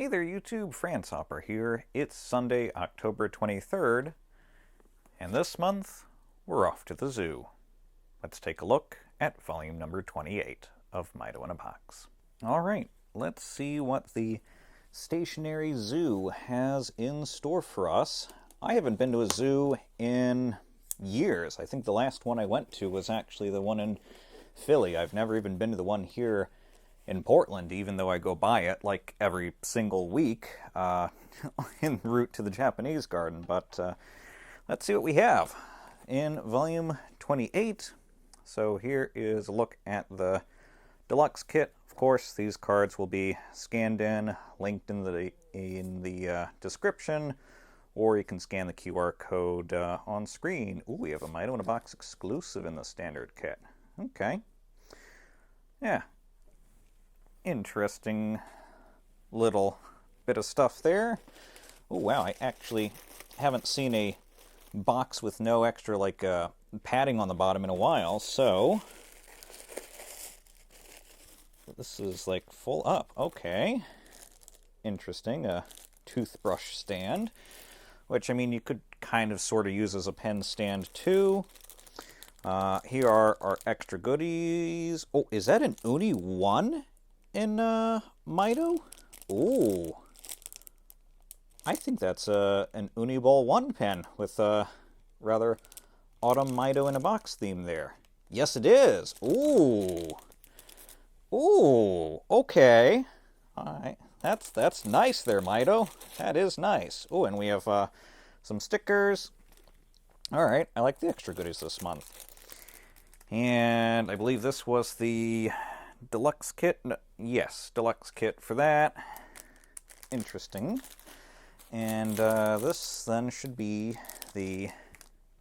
Hey there YouTube, Hopper here. It's Sunday, October 23rd, and this month we're off to the zoo. Let's take a look at volume number 28 of Maido in a Box. Alright, let's see what the Stationery Zoo has in store for us. I haven't been to a zoo in years. I think the last one I went to was actually the one in Philly. I've never even been to the one here in Portland, even though I go by it like every single week en route to the Japanese garden. But let's see what we have in volume 28. So here is a look at the deluxe kit. Of course, these cards will be scanned in, linked in the description, or you can scan the QR code on screen. Ooh, we have a Maido in a Box exclusive in the standard kit. Okay. Yeah. Interesting little bit of stuff there. Oh wow, I actually haven't seen a box with no extra padding on the bottom in a while, so this is like full up. Okay. Interesting. A toothbrush stand, which I mean you could kind of sort of use as a pen stand too. Here are our extra goodies. Oh, is that an Uni 1? In Maido? Ooh. I think that's an Uniball 1 pen with a rather autumn Maido in a Box theme there. Yes, it is. Ooh. Ooh. Okay. All right. That's nice there, Maido. That is nice. Ooh, and we have some stickers. All right. I like the extra goodies this month. And I believe this was the deluxe kit. Yes, deluxe kit for that. Interesting. And this then should be the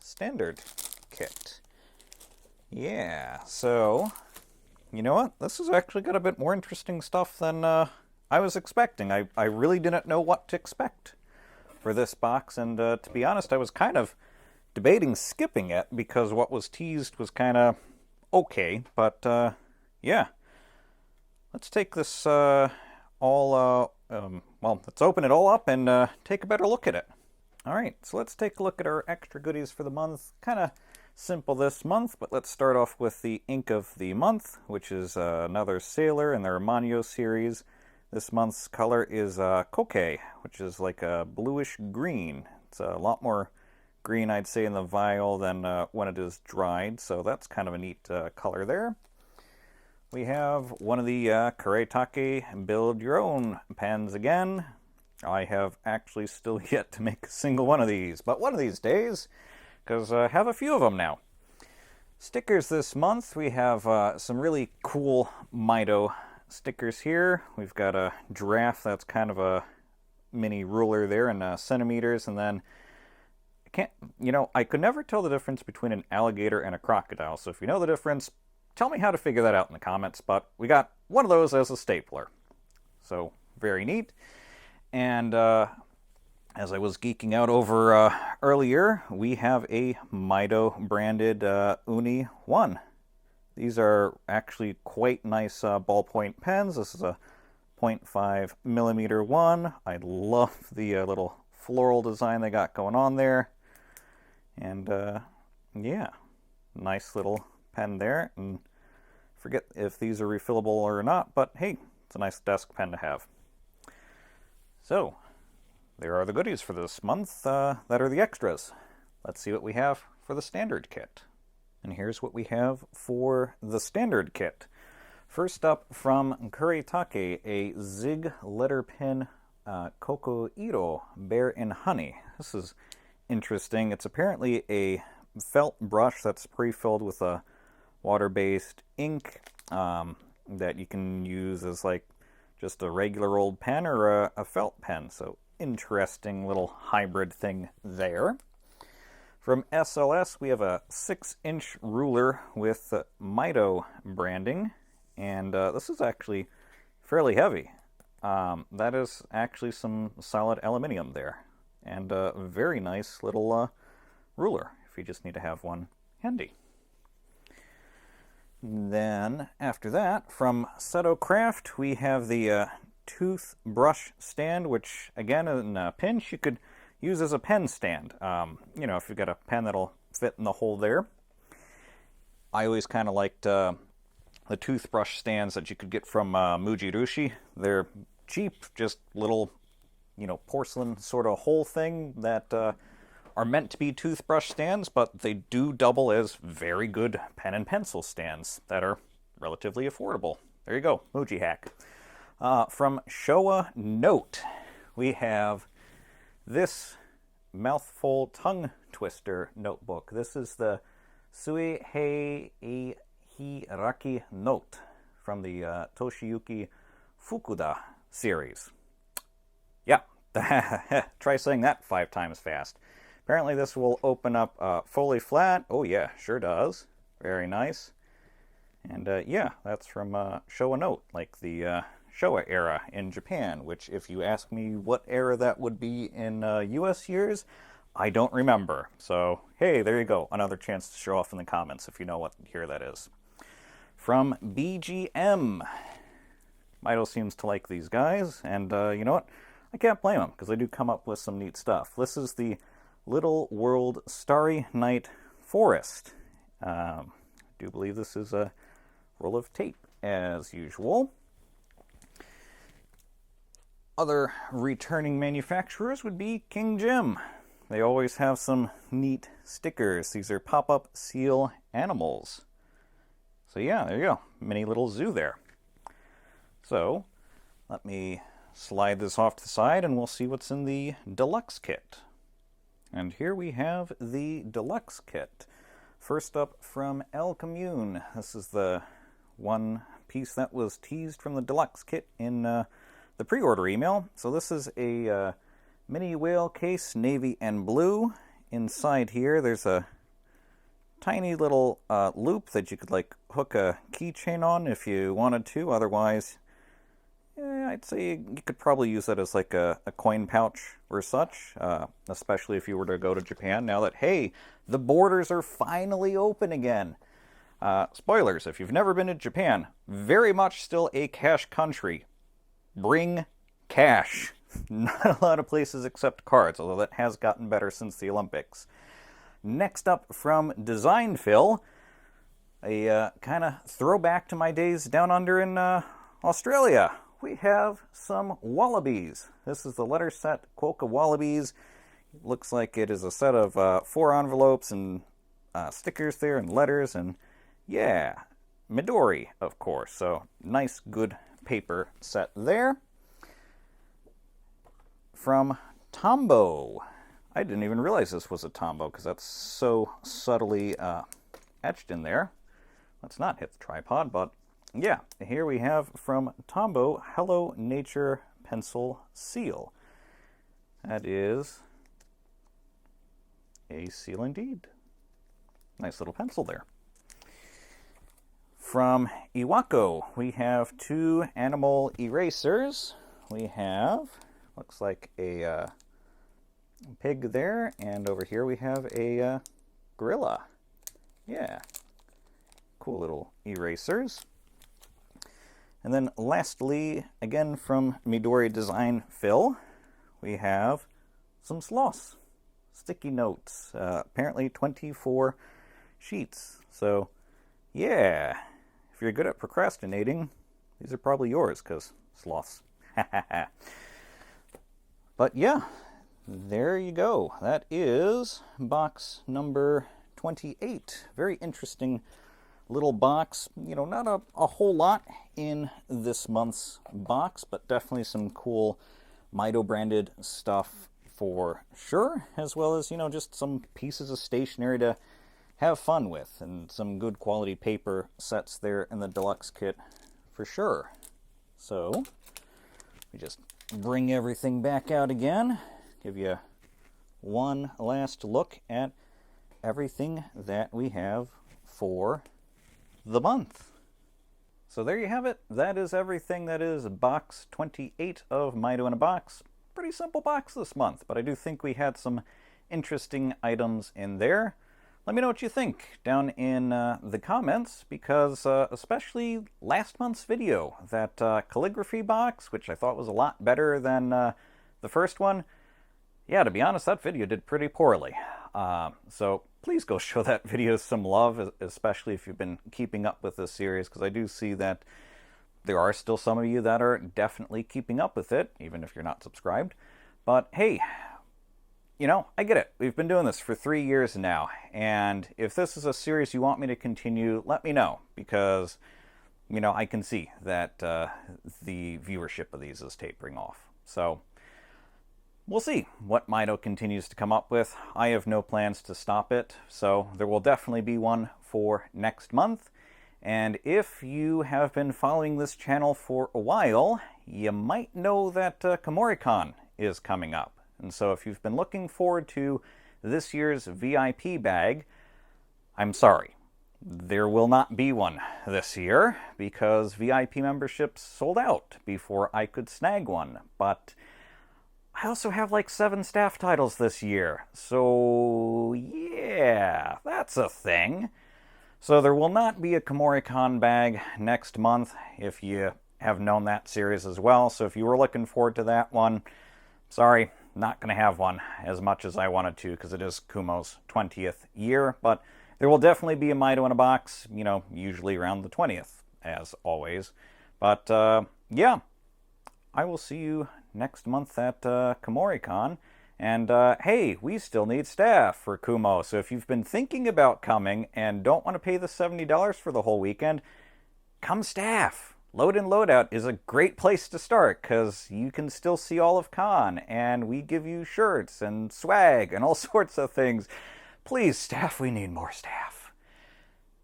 standard kit. Yeah, so you know what? This has actually got a bit more interesting stuff than I was expecting. I really didn't know what to expect for this box, and to be honest, I was kind of debating skipping it because what was teased was kind of okay, but yeah. Let's take this let's open it all up and take a better look at it. All right, so let's take a look at our extra goodies for the month. Kind of simple this month, but let's start off with the ink of the month, which is another Sailor in their Manyo series. This month's color is Koke, which is like a bluish green. It's a lot more green, I'd say, in the vial than when it is dried, so that's kind of a neat color there. We have one of the Kuretake Build Your Own pens again. I have actually still yet to make a single one of these, but one of these days, because I have a few of them now. Stickers this month, we have some really cool Maido stickers here. We've got a giraffe that's kind of a mini ruler there in centimeters, and then I could never tell the difference between an alligator and a crocodile, so if you know the difference, tell me how to figure that out in the comments, but we got one of those as a stapler. So, very neat. And as I was geeking out over earlier, we have a Maido branded Uni 1. These are actually quite nice ballpoint pens. This is a 0.5 millimeter one. I love the little floral design they got going on there. And yeah, nice little pen there, and forget if these are refillable or not, but hey, it's a nice desk pen to have. So, there are the goodies for this month that are the extras. Let's see what we have for the standard kit. And here's what we have for the standard kit. First up from Kuretake, a Zig letter pen Kokoiro Bear in Honey. This is interesting. It's apparently a felt brush that's pre-filled with a water-based ink that you can use as like just a regular old pen or a felt pen. So interesting little hybrid thing there. From SLS, we have a 6-inch ruler with Maido branding, and this is actually fairly heavy. That is actually some solid aluminium there, and a very nice little ruler if you just need to have one handy. Then, after that, from Seto Craft, we have the toothbrush stand, which, again, in a pinch, you could use as a pen stand. You know, if you've got a pen that'll fit in the hole there. I always kind of liked the toothbrush stands that you could get from Mujirushi. They're cheap, just little, you know, porcelain sort of hole thing that are meant to be toothbrush stands, but they do double as very good pen and pencil stands that are relatively affordable. There you go, Muji hack. From Showa Note, we have this mouthful tongue twister notebook. This is the Suihei Hiraki Note from the Toshiyuki Fukuda series. Yeah, try saying that 5 times fast. Apparently this will open up fully flat. Oh yeah, sure does. Very nice. And yeah, that's from Showa Note, like the Showa era in Japan, which if you ask me what era that would be in US years, I don't remember. So, hey, there you go. Another chance to show off in the comments if you know what year that is. From BGM. Maido seems to like these guys, and you know what? I can't blame them, because they do come up with some neat stuff. This is the Little World Starry Night Forest. I do believe this is a roll of tape, as usual. Other returning manufacturers would be King Jim. They always have some neat stickers. These are pop-up seal animals. So yeah, there you go. Mini little zoo there. So, let me slide this off to the side and we'll see what's in the Deluxe kit. And here we have the Deluxe kit. First up from El Commune. This is the one piece that was teased from the Deluxe kit in the pre-order email. So this is a mini whale case, navy and blue. Inside here there's a tiny little loop that you could like hook a keychain on if you wanted to. Otherwise, I'd say you could probably use that as like a coin pouch or such, especially if you were to go to Japan now that, hey, the borders are finally open again. Spoilers, if you've never been to Japan, very much still a cash country. Bring cash. Not a lot of places accept cards, although that has gotten better since the Olympics. Next up from Design Phil, a kind of throwback to my days down under in Australia. We have some wallabies. This is the letter set Quokka Wallabies. Looks like it is a set of 4 envelopes and stickers there and letters, and yeah, Midori, of course. So nice, good paper set there. From Tombow. I didn't even realize this was a Tombow because that's so subtly etched in there. Let's not hit the tripod, but yeah, here we have from Tombow, Hello Nature Pencil Seal. That is a seal indeed. Nice little pencil there. From Iwako, we have 2 animal erasers. We have, looks like a pig there, and over here we have a gorilla. Yeah, cool little erasers. And then lastly, again from Midori Design Phil, we have some sloths. Sticky notes. Apparently 24 sheets. So, yeah, if you're good at procrastinating, these are probably yours, because sloths. But yeah, there you go. That is box number 28. Very interesting little box. You know, not a whole lot in this month's box, but definitely some cool Maido branded stuff for sure, as well as, you know, just some pieces of stationery to have fun with, and some good quality paper sets there in the Deluxe kit for sure. So, we just bring everything back out again, give you one last look at everything that we have for the month. So there you have it. That is everything that is box 28 of Maido in a Box. Pretty simple box this month, but I do think we had some interesting items in there. Let me know what you think down in the comments, because especially last month's video, that calligraphy box, which I thought was a lot better than the first one, yeah, to be honest, that video did pretty poorly. So please go show that video some love, especially if you've been keeping up with this series, because I do see that there are still some of you that are definitely keeping up with it, even if you're not subscribed. But hey, you know, I get it. We've been doing this for 3 years now, and if this is a series you want me to continue, let me know, because, you know, I can see that the viewership of these is tapering off. So we'll see what Maido continues to come up with. I have no plans to stop it, so there will definitely be one for next month. And if you have been following this channel for a while, you might know that Komori-Con is coming up. And so if you've been looking forward to this year's VIP bag, I'm sorry. There will not be one this year, because VIP memberships sold out before I could snag one. But I also have like 7 staff titles this year, so yeah, that's a thing. So there will not be a Komori-Con bag next month, if you have known that series as well. So if you were looking forward to that one, sorry, not going to have one as much as I wanted to, because it is Kumo's 20th year. But there will definitely be a Maido in a box, you know, usually around the 20th, as always. But yeah, I will see you next month at Komori-Con. And hey, we still need staff for Kumo, so if you've been thinking about coming and don't want to pay the $70 for the whole weekend, come staff. Load In Load Out is a great place to start, because you can still see all of Con, and we give you shirts and swag and all sorts of things. Please, staff, we need more staff.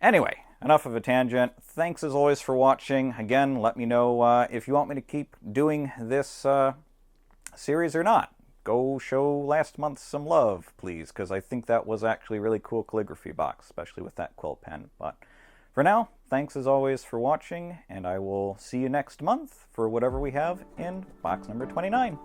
Anyway, enough of a tangent. Thanks as always for watching. Again, let me know if you want me to keep doing this series or not. Go show last month some love, please, because I think that was actually a really cool calligraphy box, especially with that quill pen. But for now, thanks as always for watching, and I will see you next month for whatever we have in box number 29.